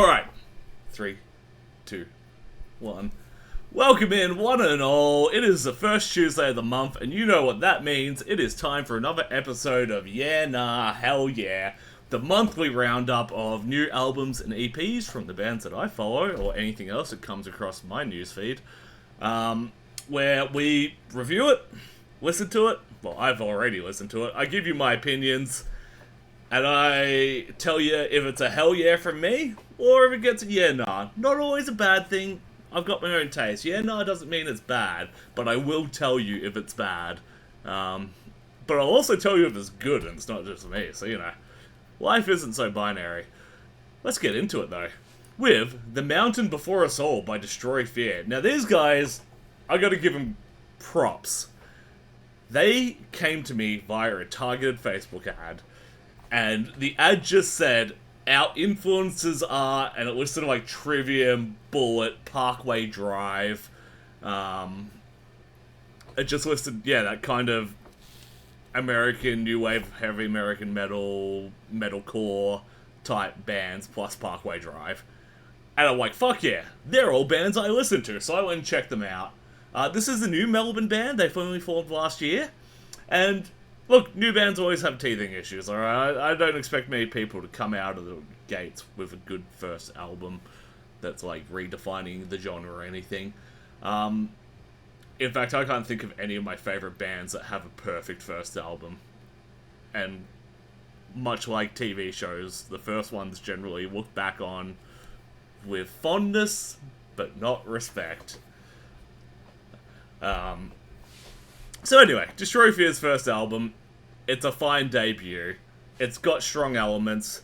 Alright. 3, 2, 1. Welcome in, one and all. It is the first Tuesday of the month, and you know what that means. It is time for another episode of Yeah Nah Hell Yeah, the monthly roundup of new albums and EPs from the bands that I follow, or anything else that comes across my newsfeed, where we review it, listen to it. Well, I've already listened to it. I give you my opinions, and I tell you if it's a hell yeah from me, or if it gets a yeah nah. Not always a bad thing. I've got my own taste. Yeah nah doesn't mean it's bad, but I will tell you if it's bad. But I'll also tell you if it's good, and it's not just me, so you know. Life isn't so binary. Let's get into it, though. With The Mountain Before Us All by Destroy Fear. Now, these guys, I gotta give them props. They came to me via a targeted Facebook ad, and the ad just said, our influences are, and it listed like Trivium, Bullet, Parkway Drive. It just listed, yeah, that kind of American new wave, heavy American metal, metalcore type bands, plus Parkway Drive. And I'm like, fuck yeah, they're all bands I listen to, so I went and checked them out. This is a new Melbourne band, they finally formed last year. And look, new bands always have teething issues, alright? I don't expect many people to come out of the gates with a good first album that's like redefining the genre or anything. In fact, I can't think of any of my favorite bands that have a perfect first album. And much like TV shows, the first ones generally look back on with fondness, but not respect. So anyway, Destroy Fear's first album, it's a fine debut. It's got strong elements.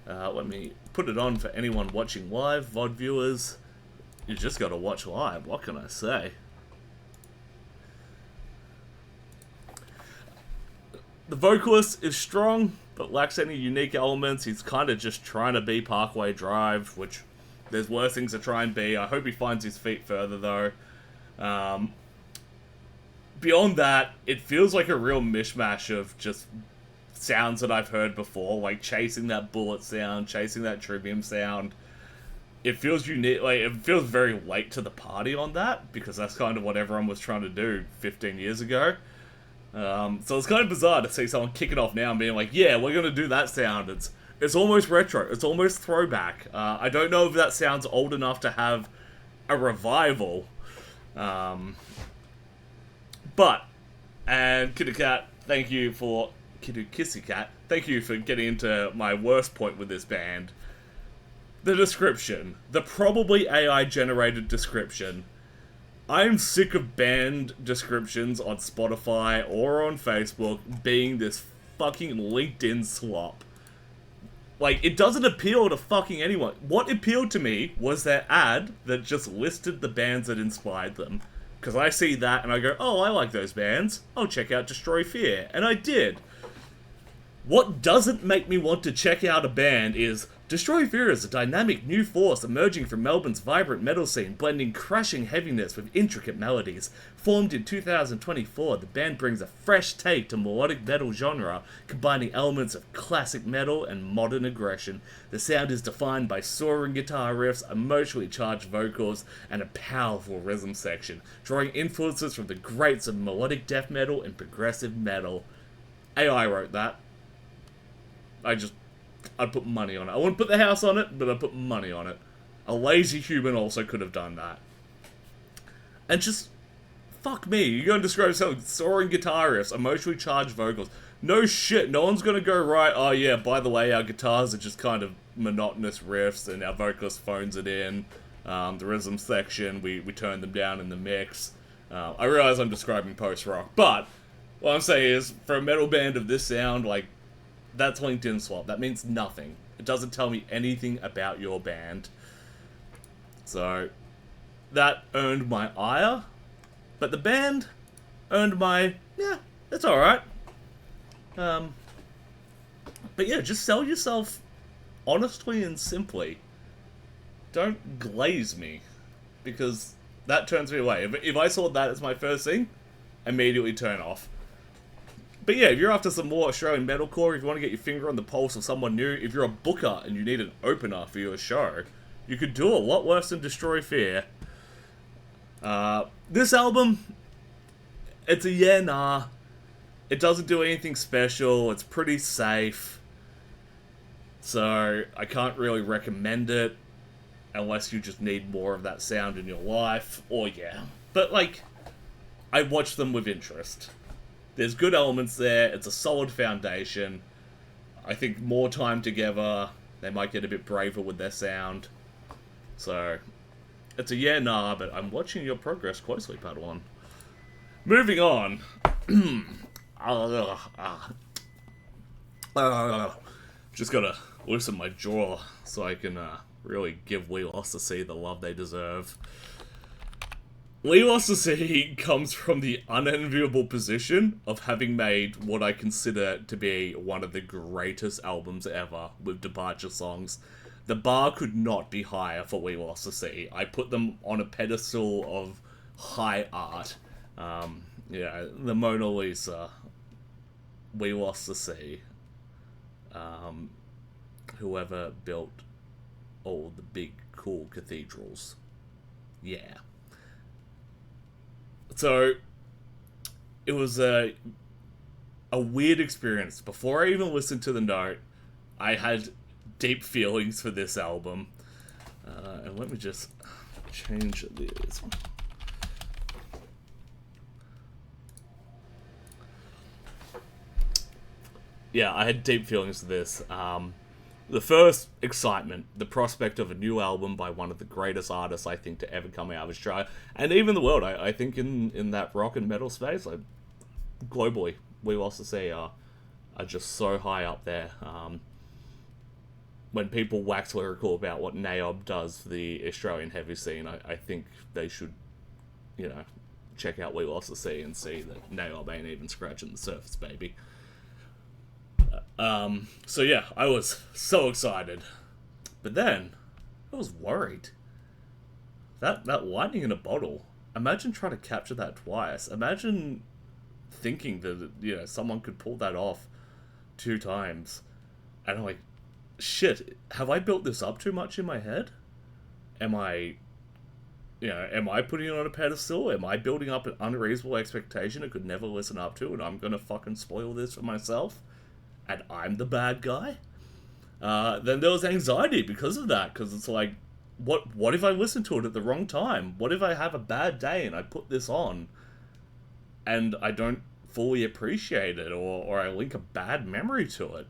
Let me put it on for anyone watching live, VOD viewers. You just gotta watch live, what can I say? The vocalist is strong, but lacks any unique elements. He's kind of just trying to be Parkway Drive, which there's worse things to try and be. I hope he finds his feet further, though. Beyond that, it feels like a real mishmash of just sounds that I've heard before, like chasing that Bullet sound, chasing that Trivium sound. It feels unique, like, it feels very late to the party on that, because that's kind of what everyone was trying to do 15 years ago. So it's kind of bizarre to see someone kick it off now and being like, yeah, we're gonna do that sound. It's almost retro. It's almost throwback. I don't know if that sounds old enough to have a revival. But, and Kitty Cat, thank you for, Kissy Cat, thank you for getting into my worst point with this band. The description. The probably AI-generated description. I'm sick of band descriptions on Spotify or on Facebook being this fucking LinkedIn slop. Like, it doesn't appeal to fucking anyone. What appealed to me was their ad that just listed the bands that inspired them. Because I see that and I go, oh, I like those bands. I'll check out Destroy Fear. And I did. What doesn't make me want to check out a band is Destroy Fear is a dynamic new force emerging from Melbourne's vibrant metal scene, blending crashing heaviness with intricate melodies. Formed in 2024, the band brings a fresh take to melodic metal genre, combining elements of classic metal and modern aggression. The sound is defined by soaring guitar riffs, emotionally charged vocals, and a powerful rhythm section, drawing influences from the greats of melodic death metal and progressive metal. AI wrote that. I'd put money on it. I wouldn't put the house on it, but I'd put money on it. A lazy human also could have done that. And just, fuck me, you're going to describe something, soaring guitar riffs, emotionally charged vocals. No shit, no one's going to go, right, oh yeah, by the way, our guitars are just kind of monotonous riffs, and our vocalist phones it in. The rhythm section, we turn them down in the mix. I realize I'm describing post-rock, but what I'm saying is, for a metal band of this sound, like, that's LinkedIn swap. That means nothing. It doesn't tell me anything about your band. So, that earned my ire. But the band earned my, yeah, it's alright. But yeah, just sell yourself honestly and simply. Don't glaze me. Because that turns me away. If I saw that as my first thing, immediately turn off. But yeah, if you're after some more Australian metalcore, if you want to get your finger on the pulse of someone new, if you're a booker and you need an opener for your show, you could do a lot worse than Destroy Fear. This album, it's a yeah, nah. It doesn't do anything special. It's pretty safe. So I can't really recommend it unless you just need more of that sound in your life. Or yeah. But like, I watch them with interest. There's good elements there. It's a solid foundation. I think more time together, they might get a bit braver with their sound. So, it's a yeah, nah, but I'm watching your progress closely, Padawan. Moving on. Just gotta loosen my jaw so I can really give We Lost the Sea the love they deserve. We Lost the Sea comes from the unenviable position of having made what I consider to be one of the greatest albums ever with Departure songs. The bar could not be higher for We Lost the Sea. I put them on a pedestal of high art. Yeah, the Mona Lisa, We Lost the Sea, whoever built all the big cool cathedrals. Yeah. So, it was a weird experience. Before I even listened to the note, I had deep feelings for this album. And let me just change this. Yeah, I had deep feelings for this. The first excitement, the prospect of a new album by one of the greatest artists, I think, to ever come out of Australia, and even the world. I think in that rock and metal space, like, globally, We Lost the Sea are just so high up there. When people wax lyrical about what Naob does for the Australian heavy scene, I think they should, check out We Lost the Sea and see that Naob ain't even scratching the surface, baby. So yeah, I was so excited. But then, I was worried. That lightning in a bottle, imagine trying to capture that twice. Imagine thinking that, someone could pull that off 2 times. And I'm like, shit, have I built this up too much in my head? Am I putting it on a pedestal? Am I building up an unreasonable expectation I could never listen up to, and I'm gonna fucking spoil this for myself? And I'm the bad guy? Then there was anxiety because of that, because it's like, what if I listen to it at the wrong time? What if I have a bad day and I put this on, and I don't fully appreciate it, or I link a bad memory to it?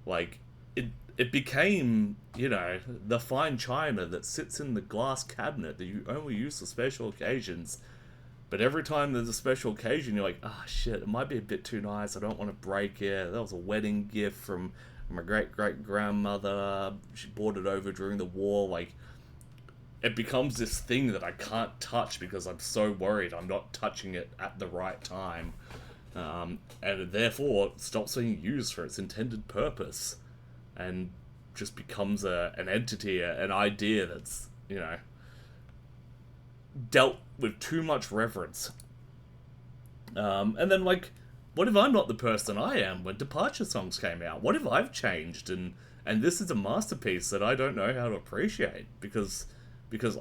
Like, it became, the fine china that sits in the glass cabinet that you only use for special occasions. But every time there's a special occasion, you're like, shit, it might be a bit too nice. I don't want to break it. That was a wedding gift from my great-great-grandmother. She brought it over during the war. Like, it becomes this thing that I can't touch because I'm so worried I'm not touching it at the right time. And it therefore stops being used for its intended purpose. And just becomes an entity, an idea that's, dealt with too much reverence. And then, like, what if I'm not the person I am when Departure songs came out? What if I've changed and this is a masterpiece that I don't know how to appreciate because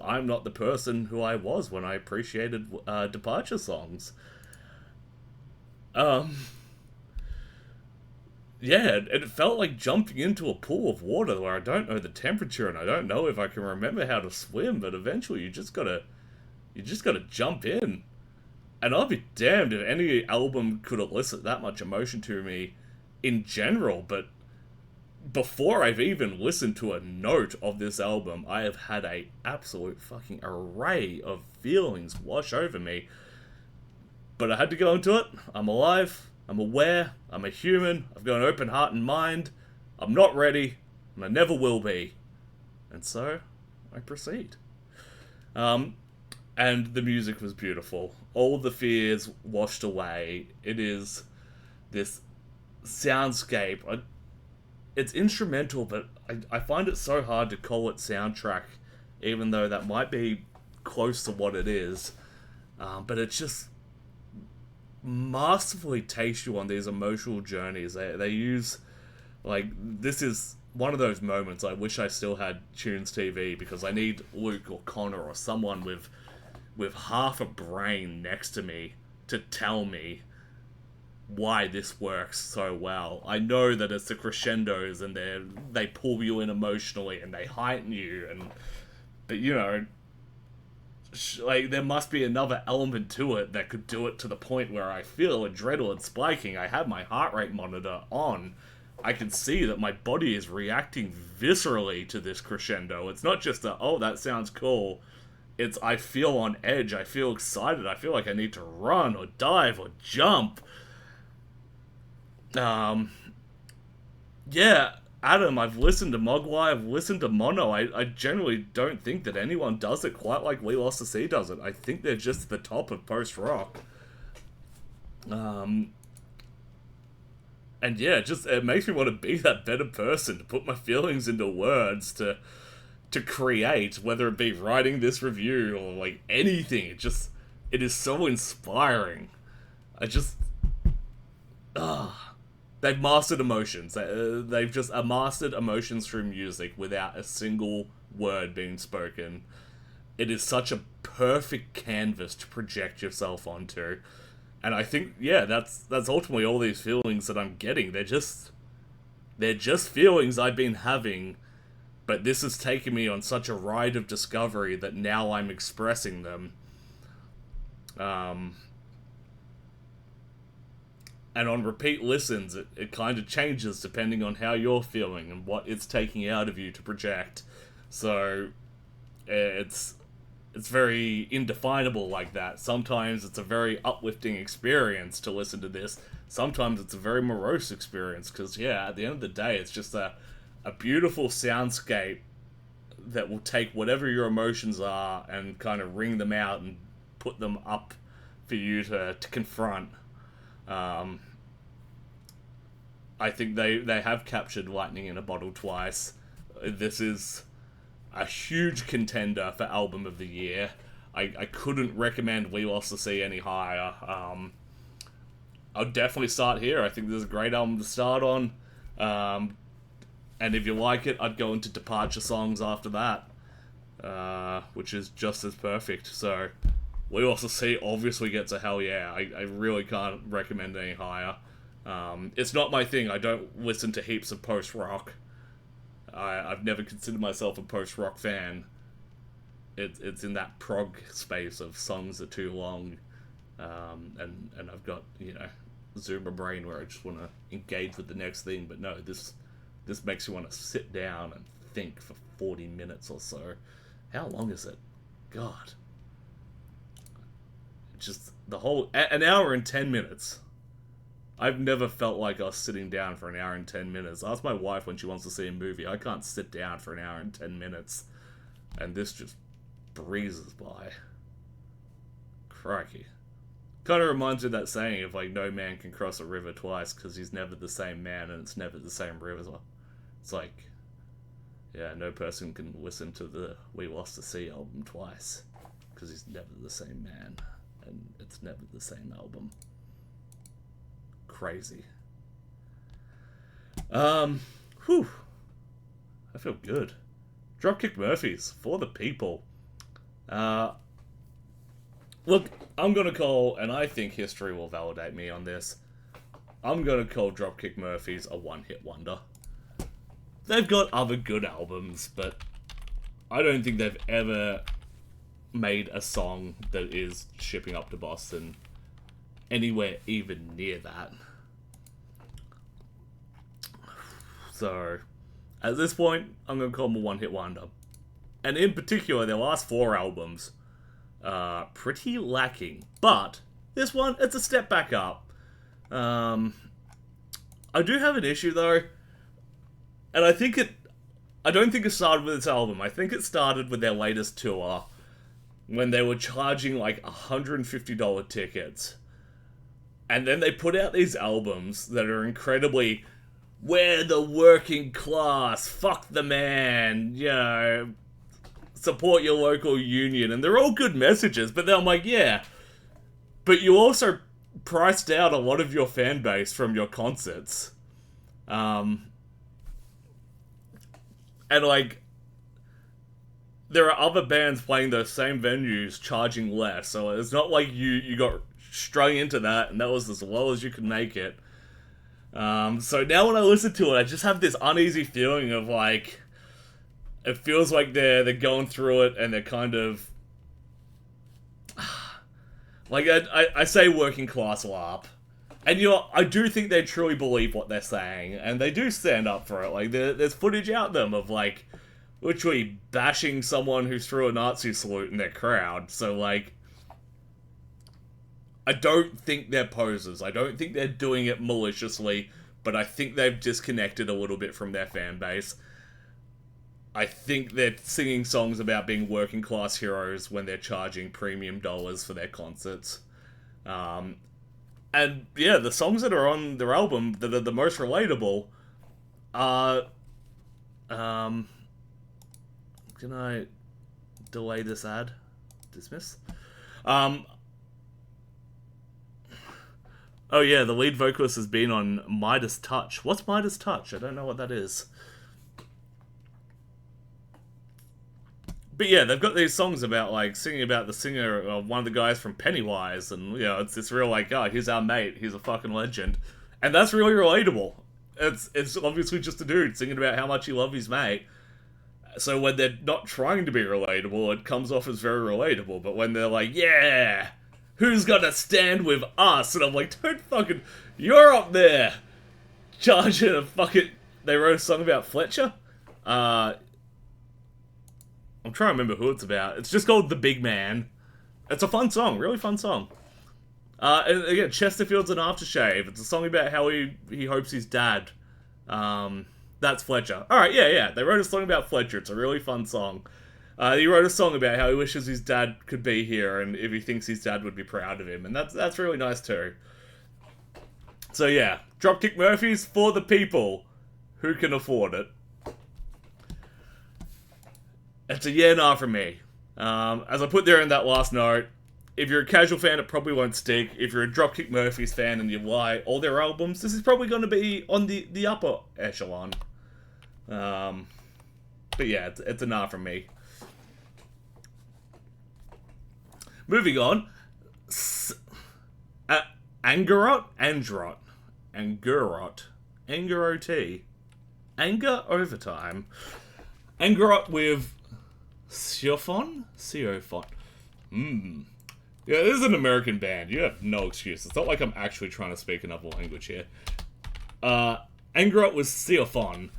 I'm not the person who I was when I appreciated Departure songs? Yeah, and it felt like jumping into a pool of water where I don't know the temperature and I don't know if I can remember how to swim, but eventually you just gotta jump in. And I'll be damned if any album could elicit that much emotion to me in general, but before I've even listened to a note of this album, I have had a absolute fucking array of feelings wash over me. But I had to go into it. I'm alive. I'm aware. I'm a human. I've got an open heart and mind. I'm not ready, and I never will be. And so, I proceed. And the music was beautiful. All the fears washed away. It is this soundscape. It's instrumental, but I find it so hard to call it soundtrack, even though that might be close to what it is. But it's just masterfully takes you on these emotional journeys. They use, like, this is one of those moments I wish I still had Tunes TV, because I need Luke or Connor or someone with half a brain next to me to tell me why this works so well. I know that it's the crescendos and they pull you in emotionally and they heighten you, but you know, like, there must be another element to it that could do it to the point where I feel adrenaline spiking. I have my heart rate monitor on. I can see that my body is reacting viscerally to this crescendo. It's not just oh, that sounds cool. It's, I feel on edge. I feel excited. I feel like I need to run or dive or jump. Yeah, Adam, I've listened to Mogwai, I've listened to Mono. I generally don't think that anyone does it quite like We Lost the Sea does it. I think they're just the top of post-rock. And yeah, just, it makes me want to be that better person, to put my feelings into words, to create, whether it be writing this review or, like, anything. It is so inspiring. They've mastered emotions. They've just mastered emotions through music without a single word being spoken. It is such a perfect canvas to project yourself onto. And I think, yeah, that's ultimately all these feelings that I'm getting. They're just feelings I've been having, but this has taken me on such a ride of discovery that now I'm expressing them. And on repeat listens, it kind of changes depending on how you're feeling and what it's taking out of you to project. So, it's very indefinable like that. Sometimes it's a very uplifting experience to listen to this. Sometimes it's a very morose experience, because, yeah, at the end of the day, it's just a beautiful soundscape that will take whatever your emotions are and kind of wring them out and put them up for you to confront. I think they have captured lightning in a bottle twice. This is a huge contender for album of the year. I couldn't recommend We Lost the Sea any higher. I'll definitely start here. I think this is a great album to start on. And if you like it, I'd go into Departure songs after that, which is just as perfect. So, We Lost the Sea obviously gets a hell yeah. I really can't recommend any higher. It's not my thing. I don't listen to heaps of post-rock. I've never considered myself a post-rock fan. It's in that prog space of songs are too long, and I've got, you know, Zoomer brain where I just want to engage with the next thing. But no, this makes you want to sit down and think for 40 minutes or so. How long is it? God. Just the whole... An hour and 10 minutes. I've never felt like I was sitting down for an hour and 10 minutes. Ask my wife when she wants to see a movie. I can't sit down for an hour and 10 minutes. And this just breezes by. Crikey. Kind of reminds me of that saying of, like, no man can cross a river twice because he's never the same man and it's never the same river. It's like, yeah, no person can listen to the We Lost the Sea album twice because he's never the same man and it's never the same album. Crazy. Whew. I feel good. Dropkick Murphys, for the people. Look, I'm gonna call, and I think history will validate me on this, I'm gonna call Dropkick Murphys a one-hit wonder. They've got other good albums, but I don't think they've ever made a song that is shipping up to Boston anywhere even near that. So, at this point, I'm going to call them a one-hit wonder. And in particular, their last 4 albums are pretty lacking. But, this one, it's a step back up. I do have an issue, though. And I don't think it started with this album. I think it started with their latest tour, when they were charging like $150 tickets. And then they put out these albums that are incredibly, we're the working class, fuck the man, you know, support your local union. And they're all good messages, but then I'm like, yeah. But you also priced out a lot of your fan base from your concerts. And like, there are other bands playing those same venues charging less, so it's not like you got strung into that and that was as low as you could make it. So now when I listen to it, I just have this uneasy feeling of like, it feels like they're going through it and they're kind of like, I say working class LARP, and I do think they truly believe what they're saying, and they do stand up for it. Like, there's footage out them of like literally bashing someone who threw a Nazi salute in their crowd. So like, I don't think they're posers. I don't think they're doing it maliciously, but I think they've disconnected a little bit from their fan base. I think they're singing songs about being working class heroes when they're charging premium dollars for their concerts. And yeah, the songs that are on their album that are the most relatable are... can I delay this ad? Dismiss? Oh yeah, the lead vocalist has been on Midas Touch. What's Midas Touch? I don't know what that is. But yeah, they've got these songs about, like, singing about the singer, one of the guys from Pennywise, and, you know, it's this real, like, oh, he's our mate, he's a fucking legend. And that's really relatable. It's obviously just a dude singing about how much he loves his mate. So when they're not trying to be relatable, it comes off as very relatable. But when they're like, yeah, who's gonna stand with us? And I'm like, don't fucking, you're up there charging a fucking, they wrote a song about Fletcher? I'm trying to remember who it's about. It's just called The Big Man. It's a fun song, really fun song. And again, Chesterfield's an aftershave. It's a song about how he hopes his dad. That's Fletcher. Alright, yeah. They wrote a song about Fletcher. It's a really fun song. He wrote a song about how he wishes his dad could be here and if he thinks his dad would be proud of him. And that's really nice too. So yeah, Dropkick Murphys for the people who can afford it. It's a yeah, nah from me. As I put there in that last note, if you're a casual fan, it probably won't stick. If you're a Dropkick Murphys fan and you like all their albums, this is probably going to be on the upper echelon. But yeah, it's a nah from me. Moving on. Angerot? Angerot. Anger Overtime. Angerot with Seophon? Yeah, this is an American band. You have no excuse. It's not like I'm actually trying to speak another language here. Angerot with Seophon,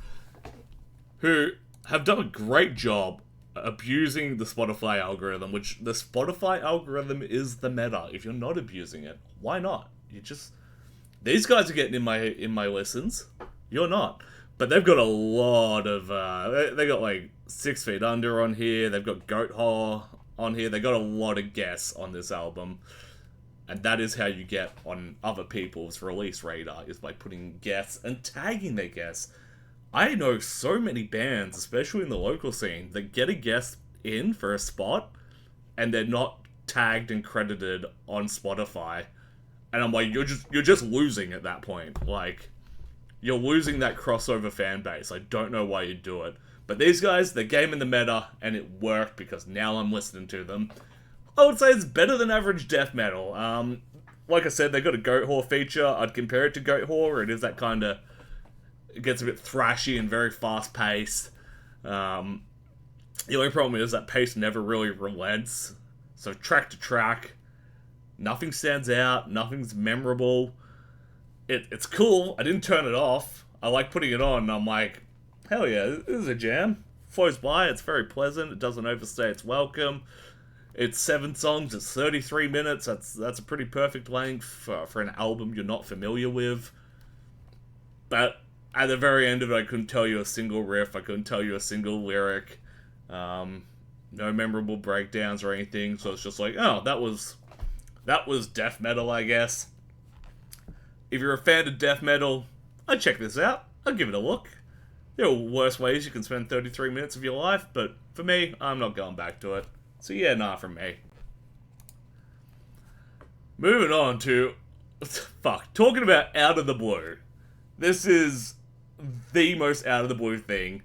who have done a great job abusing the Spotify algorithm, which the Spotify algorithm is the meta. If you're not abusing it, why not? These guys are getting in my listens. You're not. But they've got a lot of, they got like 6 Feet Under on here, they've got Goat Hole on here, they got a lot of guests on this album. And that is how you get on other people's release radar, is by putting guests and tagging their guests. I know so many bands, especially in the local scene, that get a guest in for a spot, and they're not tagged and credited on Spotify. And I'm like, you're just losing at that point, like... You're losing that crossover fan base. I don't know why you do it. But these guys, they're gaming the meta, and it worked because now I'm listening to them. I would say it's better than average death metal. Like I said, they got a Goat Whore feature. I'd compare it to Goat Whore. It is that kind of... It gets a bit thrashy and very fast-paced. The only problem is that pace never really relents. So track to track, nothing stands out, nothing's memorable. It's cool. I didn't turn it off. I like putting it on. And I'm like, hell yeah, this is a jam. Flows by. It's very pleasant. It doesn't overstay its welcome. It's 7 songs. It's 33 minutes. That's a pretty perfect length for an album you're not familiar with. But at the very end of it, I couldn't tell you a single riff. I couldn't tell you a single lyric. No memorable breakdowns or anything. So it's just like, oh, that was death metal, I guess. If you're a fan of death metal, I'd check this out. I'd give it a look. There are worse ways you can spend 33 minutes of your life, but for me, I'm not going back to it. So yeah, nah from me. Moving on to fuck, talking about out of the blue. This is the most out of the blue thing.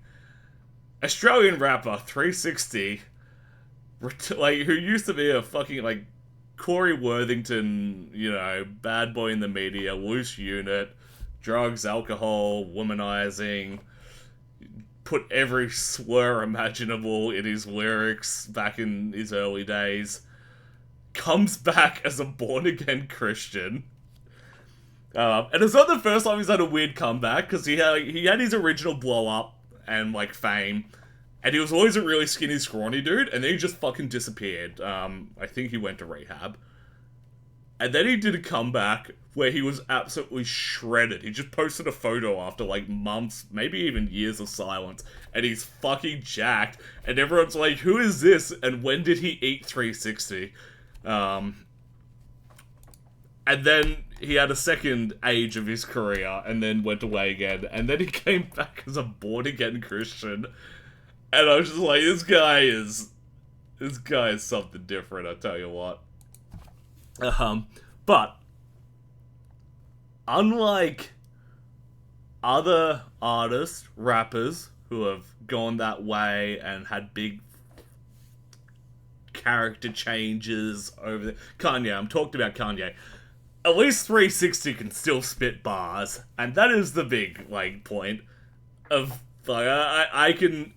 Australian rapper 360, like, who used to be a fucking, like, Corey Worthington, you know, bad boy in the media, loose unit, drugs, alcohol, womanizing, put every slur imaginable in his lyrics back in his early days, comes back as a born-again Christian. And it's not the first time he's had a weird comeback, because he had his original blow-up and, like, fame, and he was always a really skinny, scrawny dude, and then he just fucking disappeared. I think he went to rehab. And then he did a comeback where he was absolutely shredded. He just posted a photo after, like, months, maybe even years of silence, and he's fucking jacked, and everyone's like, who is this, and when did he eat 360? And then he had a second age of his career, and then went away again, and then he came back as a born-again Christian, and I was just like, this guy is something different, I tell you what. But unlike other artists, rappers, who have gone that way and had big character changes over the... Kanye, I'm talking about Kanye. At least 360 can still spit bars, and that is the big, like, point of, like, I can...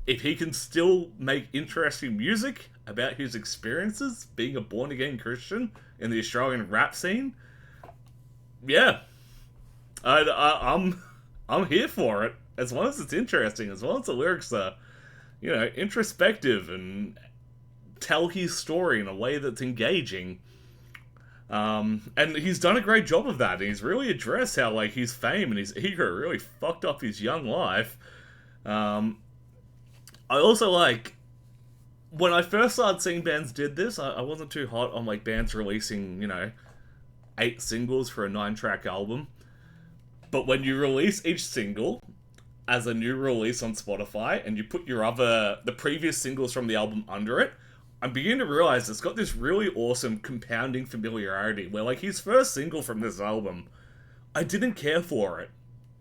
If he can still make interesting music about his experiences being a born-again Christian in the Australian rap scene, yeah, I'm here for it. As long as it's interesting, as long as the lyrics are, you know, introspective and tell his story in a way that's engaging. And he's done a great job of that. He's really addressed how, like, his fame and his ego really fucked up his young life. I also, like, when I first started seeing bands did this, I wasn't too hot on, like, bands releasing, you know, 8 singles for a 9-track album. But when you release each single as a new release on Spotify, and you put the previous singles from the album under it, I'm beginning to realize it's got this really awesome compounding familiarity, where, like, his first single from this album, I didn't care for it.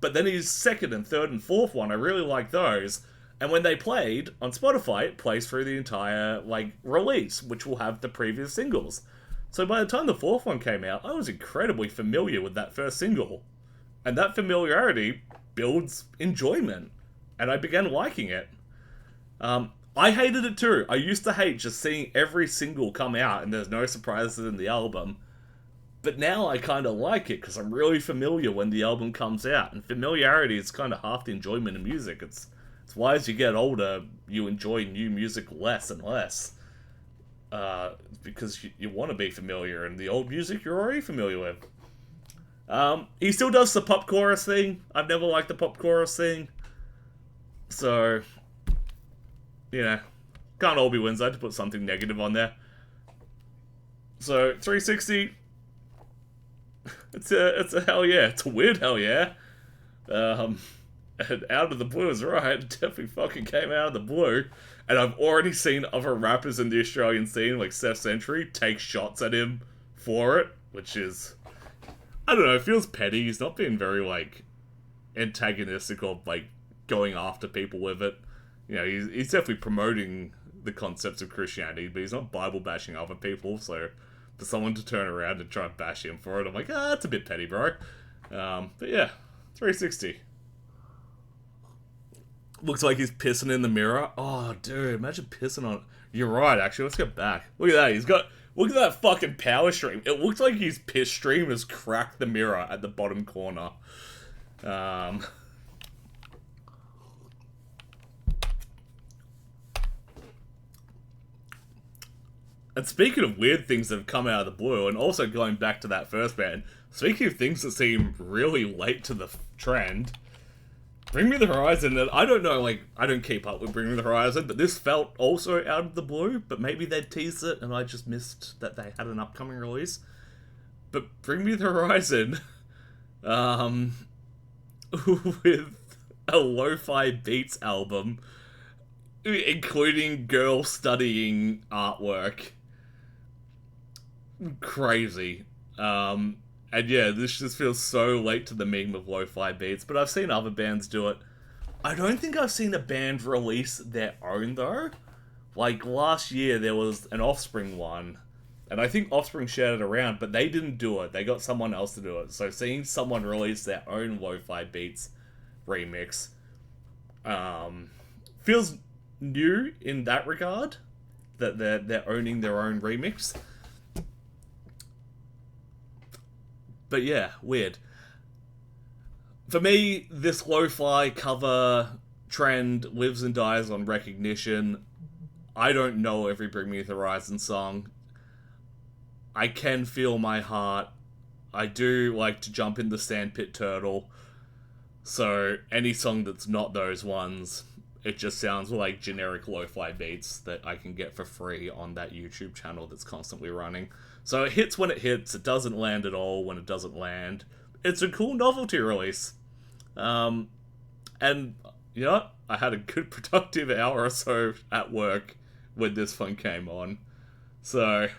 But then his second and third and fourth one, I really liked those. And when they played on Spotify, it plays through the entire, like, release, which will have the previous singles. So by the time the fourth one came out, I was incredibly familiar with that first single. And that familiarity builds enjoyment. And I began liking it. I hated it too. I used to hate just seeing every single come out and there's no surprises in the album. But now I kind of like it because I'm really familiar when the album comes out. And familiarity is kind of half the enjoyment of music. It's why as you get older, you enjoy new music less and less. Because you want to be familiar, and the old music you're already familiar with. He still does the pop chorus thing. I've never liked the pop chorus thing. So, you know, can't all be wins. I had to put something negative on there. So, 360, it's a hell yeah. It's a weird hell yeah. And out of the blue is right. It definitely fucking came out of the blue. And I've already seen other rappers in the Australian scene, like Seth Century, take shots at him for it, which is, I don't know, it feels petty. He's not being very, like, antagonistic or, like, going after people with it. You know, he's definitely promoting the concepts of Christianity, but he's not Bible bashing other people, so for someone to turn around and try and bash him for it, I'm like, that's a bit petty, bro. But yeah, 360. Looks like he's pissing in the mirror. Oh, dude, imagine pissing on... You're right, actually. Let's get back. Look at that. Look at that fucking power stream. It looks like his piss stream has cracked the mirror at the bottom corner. And speaking of weird things that have come out of the blue, and also going back to that first band, speaking of things that seem really late to the trend... Bring Me the Horizon, and I don't know, like, I don't keep up with Bring Me the Horizon, but this felt also out of the blue, but maybe they'd teased it, and I just missed that they had an upcoming release. But Bring Me the Horizon, with a lo-fi beats album, including girl studying artwork. Crazy. And yeah, this just feels so late to the meme of lo-fi beats, but I've seen other bands do it. I don't think I've seen a band release their own, though. Like, last year, there was an Offspring one, and I think Offspring shared it around, but they didn't do it. They got someone else to do it. So seeing someone release their own lo-fi beats remix feels new in that regard, that they're owning their own remix. But yeah, weird. For me, this lo-fi cover trend lives and dies on recognition. I don't know every Bring Me the Horizon song. I can feel my heart. I do like to jump in the sandpit turtle. So any song that's not those ones, it just sounds like generic lo-fi beats that I can get for free on that YouTube channel that's constantly running. So it hits when it hits, it doesn't land at all when it doesn't land. It's a cool novelty release. And, you know what? I had a good productive hour or so at work when this one came on. So,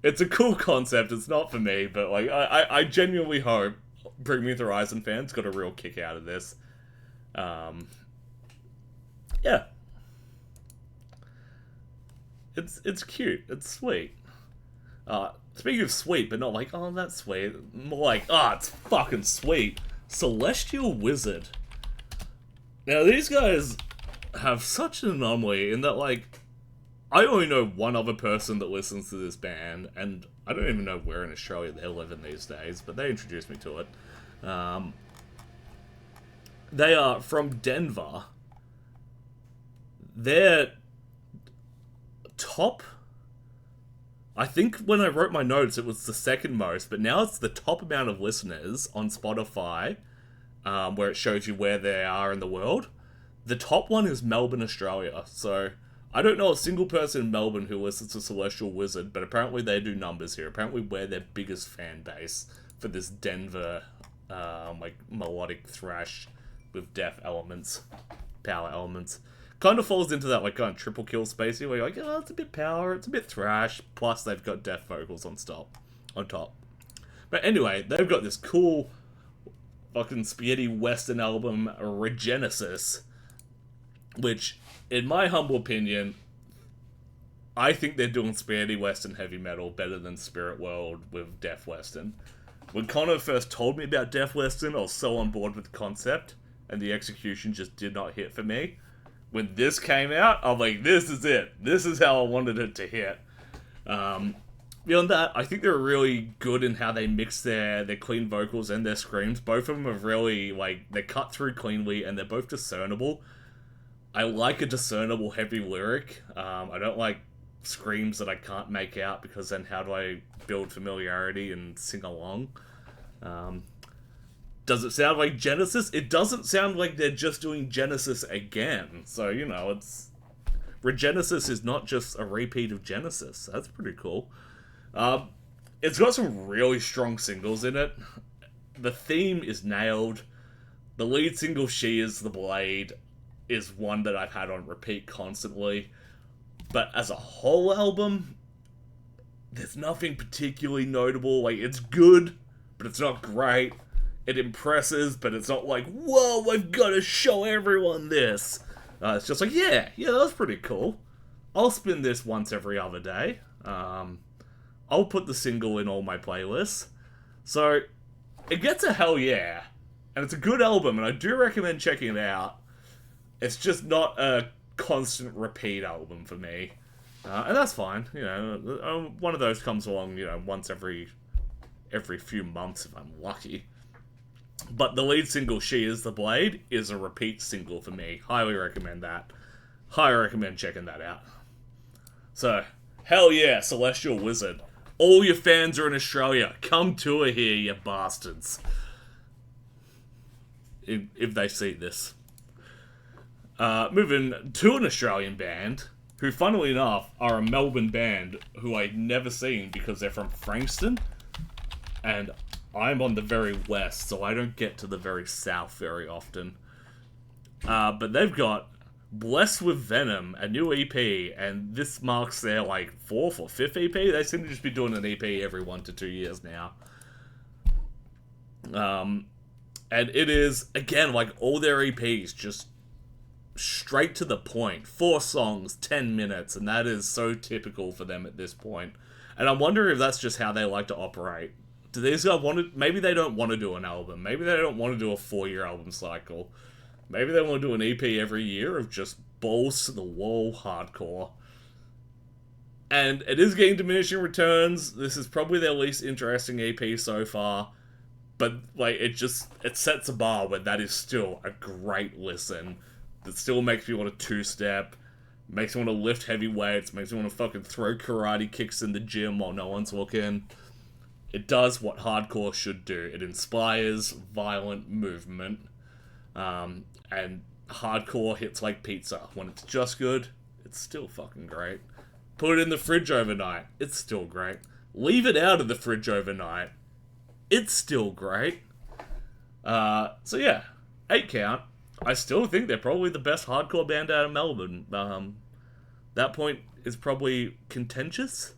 it's a cool concept, it's not for me, but like, I genuinely hope Bring Me the Horizon fans got a real kick out of this. Yeah. It's cute, it's sweet. Speaking of sweet, but not like, oh, that's sweet. More like, it's fucking sweet. Celestial Wizard. Now, these guys have such an anomaly in that, like, I only know one other person that listens to this band, and I don't even know where in Australia they're living these days, but they introduced me to it. They are from Denver. They're top... I think when I wrote my notes, it was the second most, but now it's the top amount of listeners on Spotify, where it shows you where they are in the world. The top one is Melbourne, Australia. So I don't know a single person in Melbourne who listens to Celestial Wizard, but apparently they do numbers here. Apparently we're their biggest fan base for this Denver, like, melodic thrash with death elements, power elements. Kind of falls into that, like, kind of triple kill spacey where you're like, oh, it's a bit power, it's a bit thrash, plus they've got death vocals on top. But anyway, they've got this cool fucking spaghetti western album, Regenesis, which, in my humble opinion, I think they're doing spaghetti western heavy metal better than Spirit World with Death Western. When Connor first told me about Death Western, I was so on board with the concept, and the execution just did not hit for me. When this came out, I'm like, this is it. This is how I wanted it to hit. Beyond that, I think they're really good in how they mix their clean vocals and their screams. Both of them are really, like, they cut through cleanly and they're both discernible. I like a discernible heavy lyric. I don't like screams that I can't make out because then how do I build familiarity and sing along? Does it sound like Genesis? It doesn't sound like they're just doing Genesis again. So, you know, Regenesis is not just a repeat of Genesis. That's pretty cool. It's got some really strong singles in it. The theme is nailed. The lead single, She Is the Blade, is one that I've had on repeat constantly. But as a whole album, there's nothing particularly notable. Like, it's good, but it's not great. It impresses, but it's not like, whoa, I've got to show everyone this. It's just like, yeah, that's pretty cool. I'll spin this once every other day. I'll put the single in all my playlists. So, it gets a hell yeah. And it's a good album, and I do recommend checking it out. It's just not a constant repeat album for me. And that's fine. You know, one of those comes along, you know, once every few months if I'm lucky. But the lead single, She Is the Blade, is a repeat single for me. Highly recommend that. Highly recommend checking that out. So, hell yeah, Celestial Wizard. All your fans are in Australia. Come tour here, you bastards. If they see this. Moving to an Australian band, who funnily enough are a Melbourne band who I'd never seen because they're from Frankston. And I'm on the very west, so I don't get to the very south very often. But they've got Blessed with Venom, a new EP, and this marks their, like, 4th or 5th EP. They seem to just be doing an EP every 1 to 2 years now. And it is, again, like all their EPs, just straight to the point. 4 songs, 10 minutes, and that is so typical for them at this point. And I'm wondering if that's just how they like to operate. Do these guys want to... Maybe they don't want to do an album. Maybe they don't want to do a 4-year album cycle. Maybe they want to do an EP every year of just balls to the wall hardcore. And it is getting diminishing returns. This is probably their least interesting EP so far. But, like, it sets a bar where that is still a great listen. That still makes me want to two-step. Makes me want to lift heavy weights. Makes me want to fucking throw karate kicks in the gym while no one's looking. It does what hardcore should do. It inspires violent movement. And hardcore hits like pizza. When it's just good, it's still fucking great. Put it in the fridge overnight. It's still great. Leave it out of the fridge overnight. It's still great. So yeah, 8 count. I still think they're probably the best hardcore band out of Melbourne. That point is probably contentious.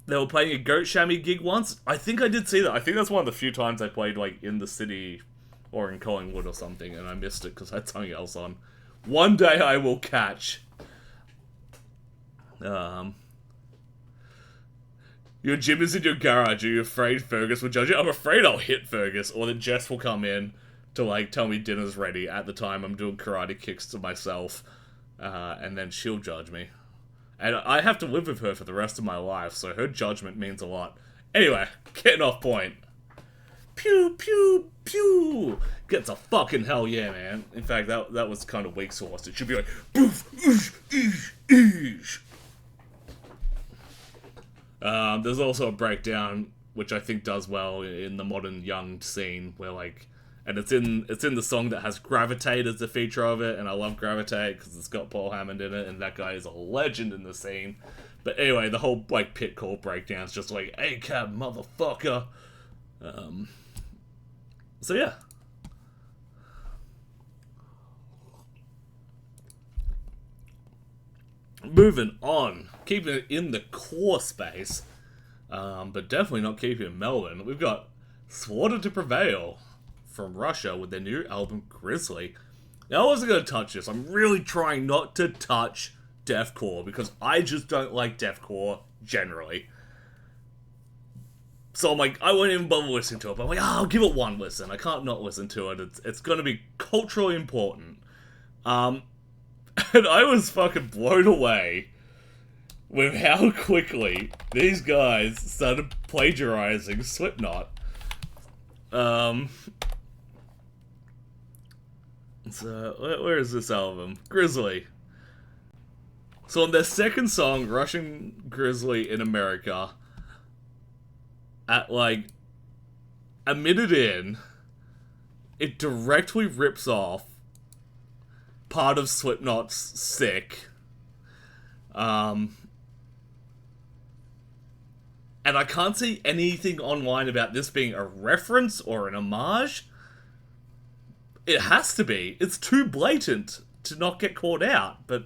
They were playing a Goat Chamois gig once. I think I did see that. I think that's one of the few times I played like in the city or in Collingwood or something, and I missed it because I had something else on. One day I will catch. Your gym is in your garage. Are you afraid Fergus will judge you? I'm afraid I'll hit Fergus, or that Jess will come in to like tell me dinner's ready at the time I'm doing karate kicks to myself, and then she'll judge me. And I have to live with her for the rest of my life, so her judgment means a lot. Anyway, getting off point. Pew, pew, pew! Gets a fucking hell yeah, man. In fact, that was kind of weak sauce. It should be like, boof, oosh, oosh, oosh. There's also a breakdown, which I think does well in the modern young scene, where like, and it's in the song that has Gravitate as the feature of it, and I love Gravitate because it's got Paul Hammond in it, and that guy is a legend in the scene. But anyway, the whole like pit call breakdown's just like, "Hey, cab, motherfucker." So yeah. Moving on, keeping it in the core space, but definitely not keeping it in Melbourne. We've got Slaughter to Prevail from Russia with their new album Grizzly. Now I wasn't going to touch this. I'm really trying not to touch deathcore because I just don't like deathcore generally. So I'm like, I won't even bother listening to it. But I'm like, I'll give it one listen. I can't not listen to it. It's going to be culturally important. And I was fucking blown away with how quickly these guys started plagiarizing Slipknot. So, where is this album? Grizzly. So on their second song, Russian Grizzly in America, at like a minute in, it directly rips off part of Slipknot's Sick. And I can't see anything online about this being a reference or an homage. It has to be. It's too blatant to not get caught out, but...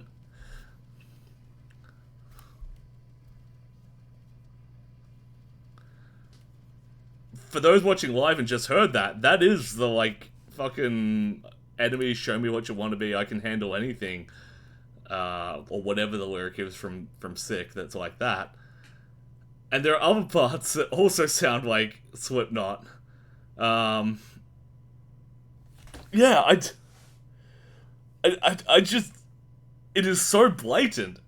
For those watching live and just heard that, that is the, like, fucking enemy, show me what you want to be, I can handle anything. Or whatever the lyric is from Sick that's like that. And there are other parts that also sound like Slipknot. Yeah, I just... It is so blatant.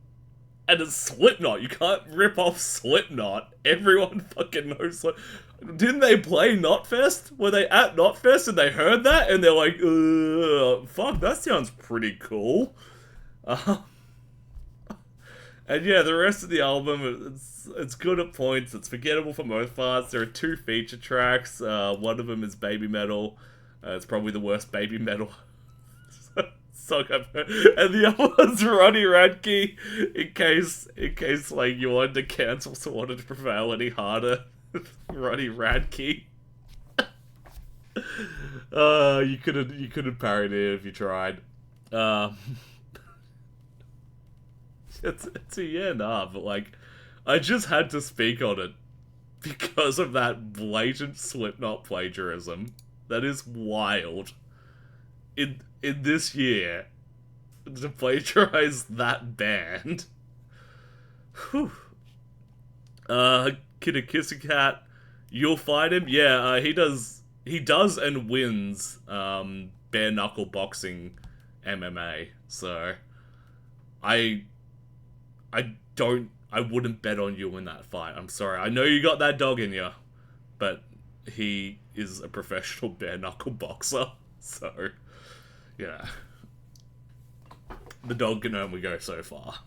And it's Slipknot. You can't rip off Slipknot. Everyone fucking knows Slipknot. Didn't they play Knotfest? Were they at Knotfest and they heard that? And they're like, fuck, that sounds pretty cool. And yeah, the rest of the album, it's good at points. It's forgettable for most parts. There are 2 feature tracks. One of them is Baby Metal. It's probably the worst Baby Metal song I've heard. And the other one's Ronnie Radke. In case like you wanted to cancel so wanted to Prevail any harder. Ronnie Radke. You could have parodied it if you tried. But like, I just had to speak on it because of that blatant Slipknot plagiarism. That is wild. In this year, to plagiarize that band. Whew. Kid a Kissy Cat, you'll fight him? Yeah, he does and wins, bare knuckle boxing MMA, so I wouldn't bet on you in that fight. I'm sorry. I know you got that dog in you, but he is a professional bare knuckle boxer, so yeah. The dog can only go so far.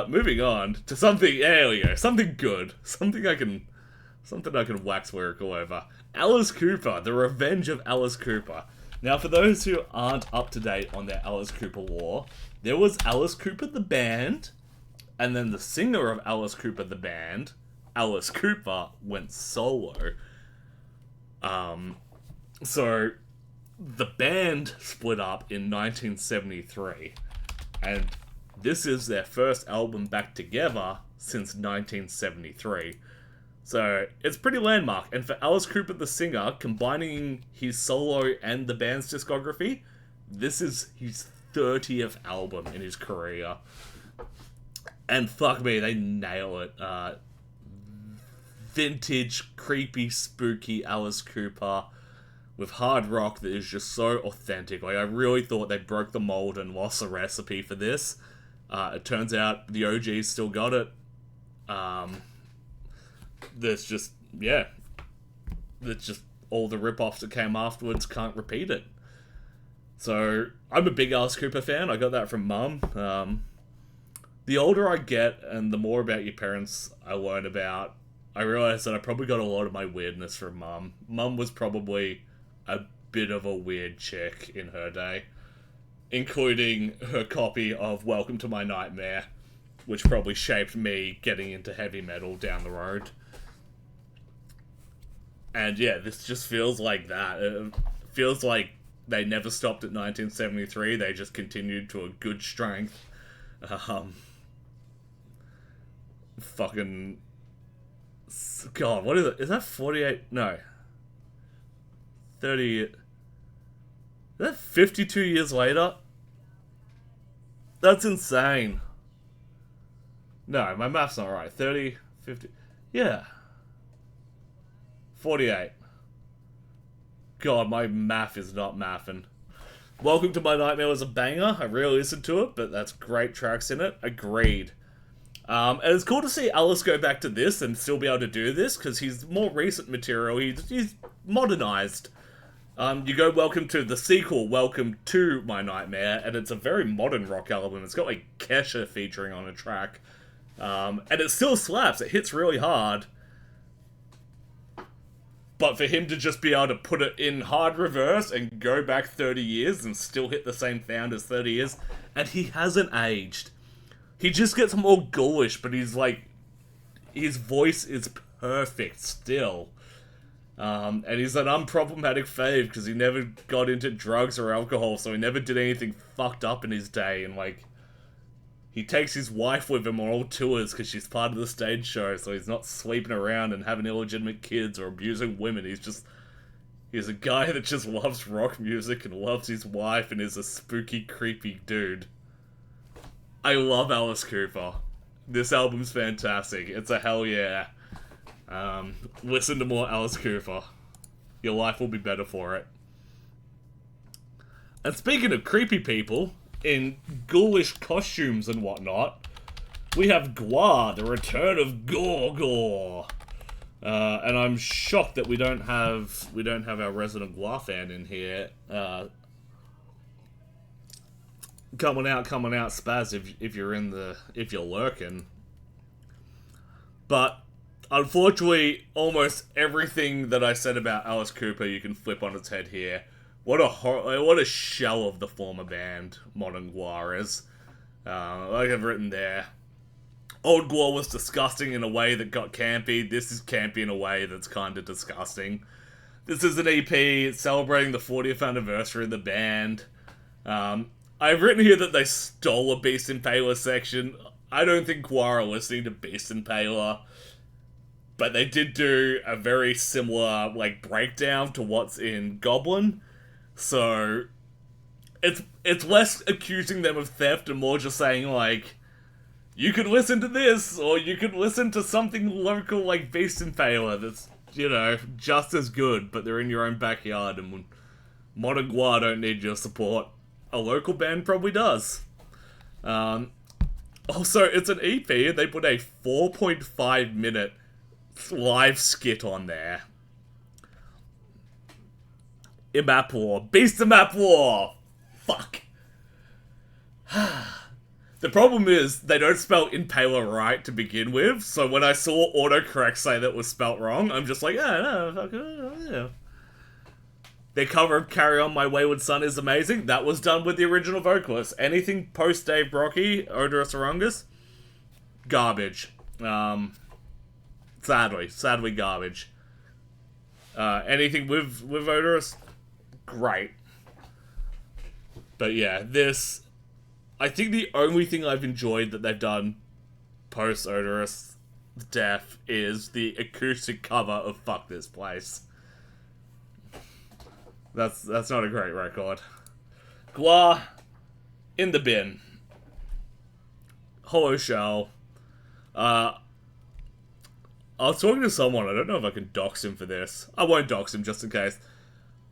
Moving on to something, there we go, something good. Something I can wax lyrical over. Alice Cooper, The Revenge of Alice Cooper. Now, for those who aren't up to date on their Alice Cooper lore, there was Alice Cooper the band, and then the singer of Alice Cooper the band, Alice Cooper, went solo. So the band split up in 1973, and this is their first album back together since 1973. So it's pretty landmark, and for Alice Cooper the singer, combining his solo and the band's discography, this is his 30th album in his career. And fuck me, they nail it. Vintage, creepy, spooky Alice Cooper with hard rock that is just so authentic. Like, I really thought they broke the mold and lost the recipe for this. It turns out the OGs still got it. There's just all the rip-offs that came afterwards can't repeat it. So, I'm a big Alice Cooper fan. I got that from Mum. The older I get and the more about your parents I learn about, I realize that I probably got a lot of my weirdness from Mum. Mum was probably a bit of a weird chick in her day, including her copy of Welcome to My Nightmare, which probably shaped me getting into heavy metal down the road. And yeah, this just feels like that. It feels like they never stopped at 1973, they just continued to a good strength. Fucking... God, what is it? Is that 48? No. 30... Is that 52 years later? That's insane. No, my math's not right. 30, 50... Yeah. 48. God, my math is not mathing. Welcome to My Nightmare was a banger. I really listened to it, but that's great tracks in it. Agreed. And it's cool to see Alice go back to this and still be able to do this, because he's more recent material. He's modernized. You go Welcome to the sequel, Welcome to My Nightmare, and it's a very modern rock album. It's got like Kesha featuring on a track. And it still slaps. It hits really hard. But for him to just be able to put it in hard reverse and go back 30 years and still hit the same sound as 30 years, and he hasn't aged. He just gets more ghoulish, but he's like, his voice is perfect still. And he's an unproblematic fave because he never got into drugs or alcohol, so he never did anything fucked up in his day, and like, he takes his wife with him on all tours because she's part of the stage show, so he's not sleeping around and having illegitimate kids or abusing women. He's a guy that just loves rock music and loves his wife and is a spooky, creepy dude. I love Alice Cooper. This album's fantastic. It's a hell yeah. Listen to more Alice Cooper. Your life will be better for it. And speaking of creepy people in ghoulish costumes and whatnot, we have Gwar, the return of Gwar. And I'm shocked that we don't have our resident Gwar fan in here. Coming out, Spaz, if you're lurking. But unfortunately, almost everything that I said about Alice Cooper, you can flip on its head here. What a shell of the former band modern Gwar is. Like I've written there, old Gwar was disgusting in a way that got campy. This is campy in a way that's kind of disgusting. This is an EP celebrating the 40th anniversary of the band. I've written here that they stole a Beast Impaler section. I don't think Gwar are listening to Beast Impaler. but they did do a very similar, like, breakdown to what's in Goblin. So, it's less accusing them of theft and more just saying, like, you could listen to this, or you could listen to something local like Beast Impaler that's, you know, just as good, but they're in your own backyard, and Modern Gwar don't need your support. A local band probably does. Also, it's an EP, and they put a 4.5 minute live skit on there. In Map War. Beast of Map War! Fuck. The problem is, they don't spell Impaler right to begin with, so when I saw autocorrect say that was spelt wrong, I'm just like, no, fuck it, yeah. Their cover of Carry On My Wayward Son is amazing. That was done with the original vocalist. Anything post Dave Brocky, Odorous Orongus, garbage. Sadly garbage. Anything with Odorous, great. But yeah, this, I think the only thing I've enjoyed that they've done post Odorous death is the acoustic cover of Fuck This Place. That's not a great record. Gwar, in the bin. Hollow Shell. I was talking to someone, I don't know if I can dox him for this. I won't dox him just in case.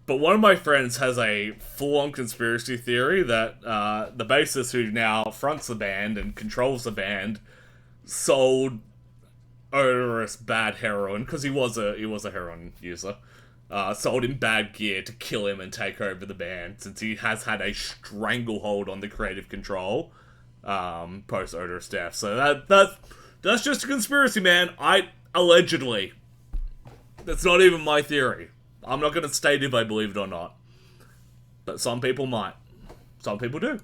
But one of my friends has a full-on conspiracy theory that the bassist who now fronts the band and controls the band sold Odorous bad heroin, because he was a heroin user. Sold him bad gear to kill him and take over the band, since he has had a stranglehold on the creative control post Odorous death. So that's just a conspiracy, man. Allegedly. That's not even my theory. I'm not going to state if I believe it or not. But some people might. Some people do.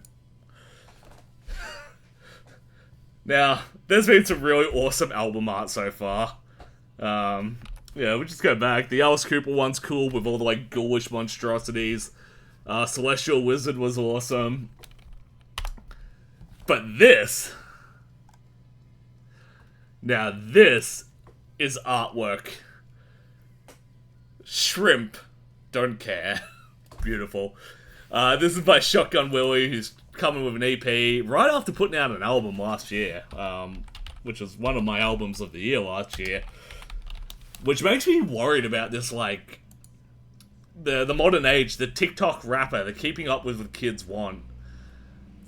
Now, there's been some really awesome album art so far. Yeah, we just go back. The Alice Cooper one's cool with all the, like, ghoulish monstrosities. Celestial Wizard was awesome. But this... Now, this is artwork. Shrimp. Don't care. Beautiful. This is by Shotgun Willy, who's coming with an EP right after putting out an album last year. Which was one of my albums of the year last year. Which makes me worried about this, like, the modern age, the TikTok rapper, the keeping up with what kids want.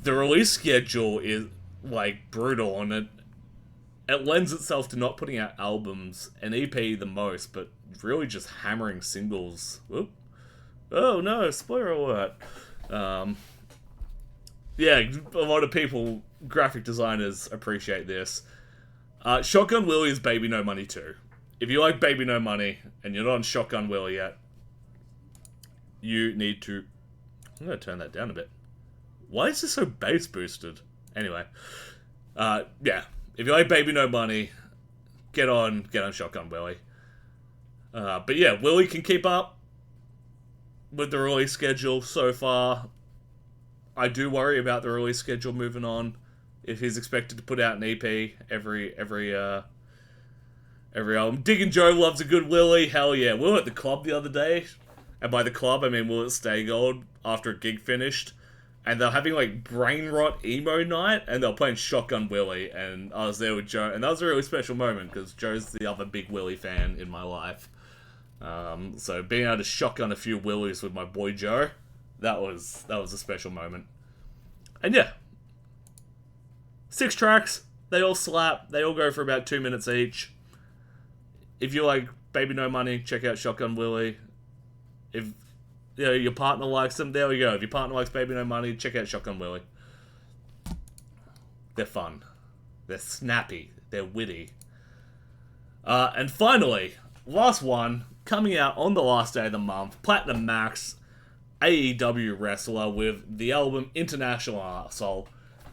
The release schedule is, like, brutal, and it lends itself to not putting out albums, an EP the most, but really just hammering singles. Whoop. Oh no, spoiler alert. Yeah, a lot of people, graphic designers, appreciate this. Shotgun Willy is Baby No Money too. If you like Baby No Money, and you're not on Shotgun Willy yet, you need to... I'm going to turn that down a bit. Why is this so bass boosted? Anyway. Yeah. If you like Baby No Money, get on Shotgun Willy. But yeah, Willy can keep up with the release schedule so far. I do worry about the release schedule moving on. If he's expected to put out an EP every album. Diggin' Joe loves a good Willy. Hell yeah. We were at the club the other day. And by the club, I mean we were at Stay Gold after a gig finished. And they're having, like, Brain Rot emo night. And they're playing Shotgun Willy. And I was there with Joe. And that was a really special moment, because Joe's the other big Willy fan in my life. So being able to shotgun a few Willys with my boy Joe, that was a special moment. And yeah. 6 tracks. They all slap. They all go for about 2 minutes each. If you like Baby No Money, check out Shotgun Willy. If your partner likes them, there we go. If your partner likes Baby No Money, check out Shotgun Willy. They're fun. They're snappy. They're witty. And finally, last one, coming out on the last day of the month, Platinum Max, AEW wrestler with the album International Arsehole.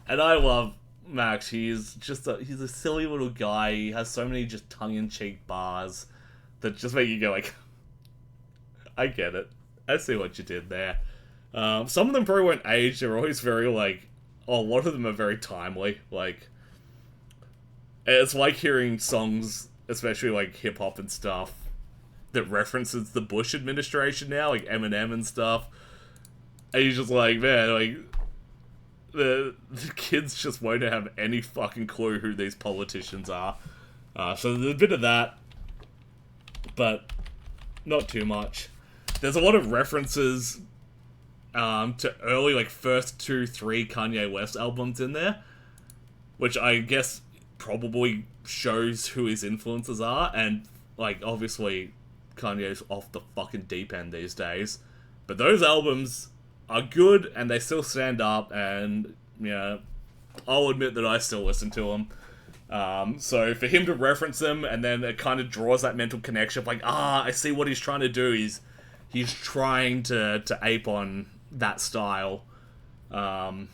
And I love Max. He's a silly little guy. He has so many just tongue-in-cheek bars that just make you go like, I get it. I see what you did there. Some of them probably won't age. They're always very like, a lot of them are very timely. Like, it's like hearing songs especially like hip hop and stuff, that references the Bush administration now, like Eminem and stuff. And he's just like, man, like, the kids just won't have any fucking clue who these politicians are. So there's a bit of that, but not too much. There's a lot of references to early, like, first 2-3 Kanye West albums in there, which I guess probably shows who his influences are, and, like, obviously Kanye's off the fucking deep end these days, but those albums are good, and they still stand up, and, you know, I'll admit that I still listen to them. So for him to reference them, and then it kind of draws that mental connection of like, I see what he's trying to do. He's trying to ape on that style. And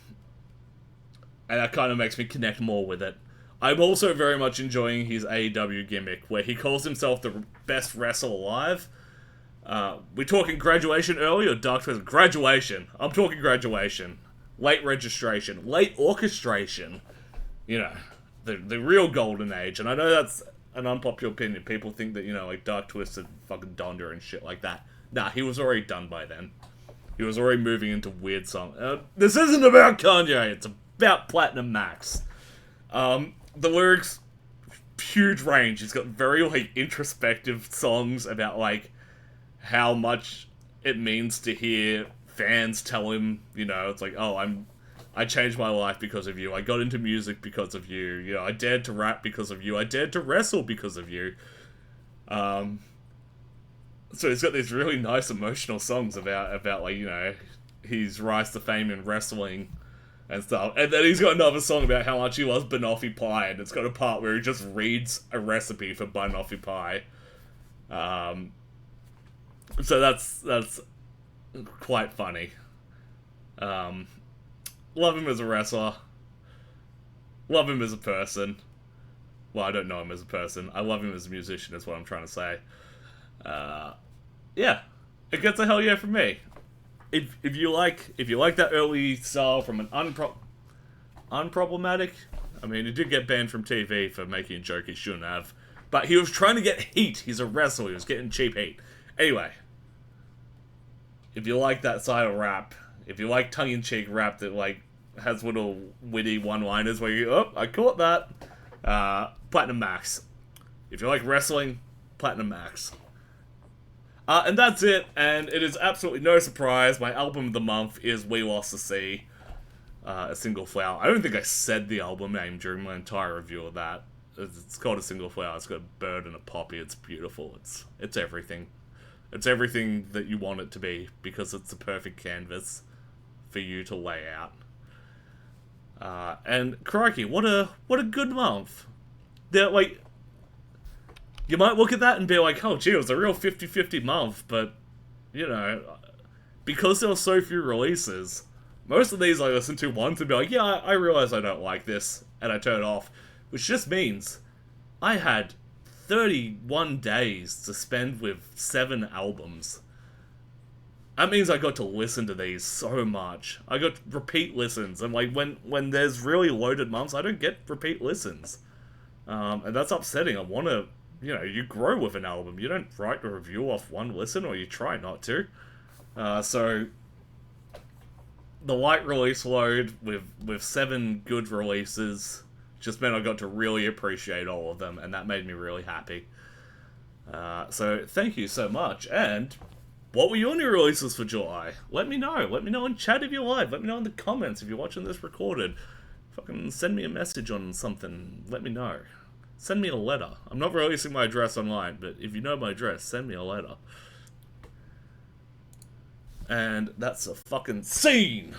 that kind of makes me connect more with it. I'm also very much enjoying his AEW gimmick, where he calls himself the best wrestler alive. We talking graduation early or Dark Twisted? Graduation. I'm talking graduation. Late registration. Late orchestration. You know, the real golden age. And I know that's an unpopular opinion. People think that, you know, like Dark Twisted fucking Donda and shit like that. Nah, he was already done by then. He was already moving into weird songs. This isn't about Kanye. It's about Platinum Max. The lyrics, huge range. He's got very, like, introspective songs about, like, how much it means to hear fans tell him, you know, it's like, I changed my life because of you. I got into music because of you. You know, I dared to rap because of you. I dared to wrestle because of you. So he's got these really nice emotional songs about like, you know, his rise to fame in wrestling and stuff. And then he's got another song about how much he loves banoffee pie, and it's got a part where he just reads a recipe for banoffee pie. So that's quite funny. Love him as a wrestler. Love him as a person. Well, I don't know him as a person. I love him as a musician, is what I'm trying to say. Yeah. It gets a hell yeah from me. If you like that early style from an unproblematic, I mean, he did get banned from TV for making a joke he shouldn't have, but he was trying to get heat. He's a wrestler. He was getting cheap heat. Anyway, if you like that style of rap, if you like tongue-in-cheek rap that, like, has little witty one-liners where you, I caught that, Platinum Max. If you like wrestling, Platinum Max. And that's it, and it is absolutely no surprise, my album of the month is We Lost the Sea, A Single Flower. I don't think I said the album name during my entire review of that. It's called A Single Flower. It's got a bird and a poppy. It's beautiful. It's everything. It's everything that you want it to be, because it's the perfect canvas for you to lay out. And crikey, what a good month. They're like, you might look at that and be like, oh gee, it was a real 50-50 month, but, you know, because there were so few releases, most of these I listen to once and be like, yeah, I realize I don't like this, and I turn it off, which just means I had 31 days to spend with 7 albums. That means I got to listen to these so much. I got repeat listens, and like when there's really loaded months, I don't get repeat listens. And that's upsetting. I want to, you know, you grow with an album. You don't write a review off one listen, or you try not to. So the light release load with 7 good releases just meant I got to really appreciate all of them, and that made me really happy. So thank you so much, and what were your new releases for July? Let me know. Let me know in chat if you're live. Let me know in the comments if you're watching this recorded. Fucking send me a message on something. Let me know. Send me a letter. I'm not releasing my address online, but if you know my address, send me a letter. And that's a fucking scene!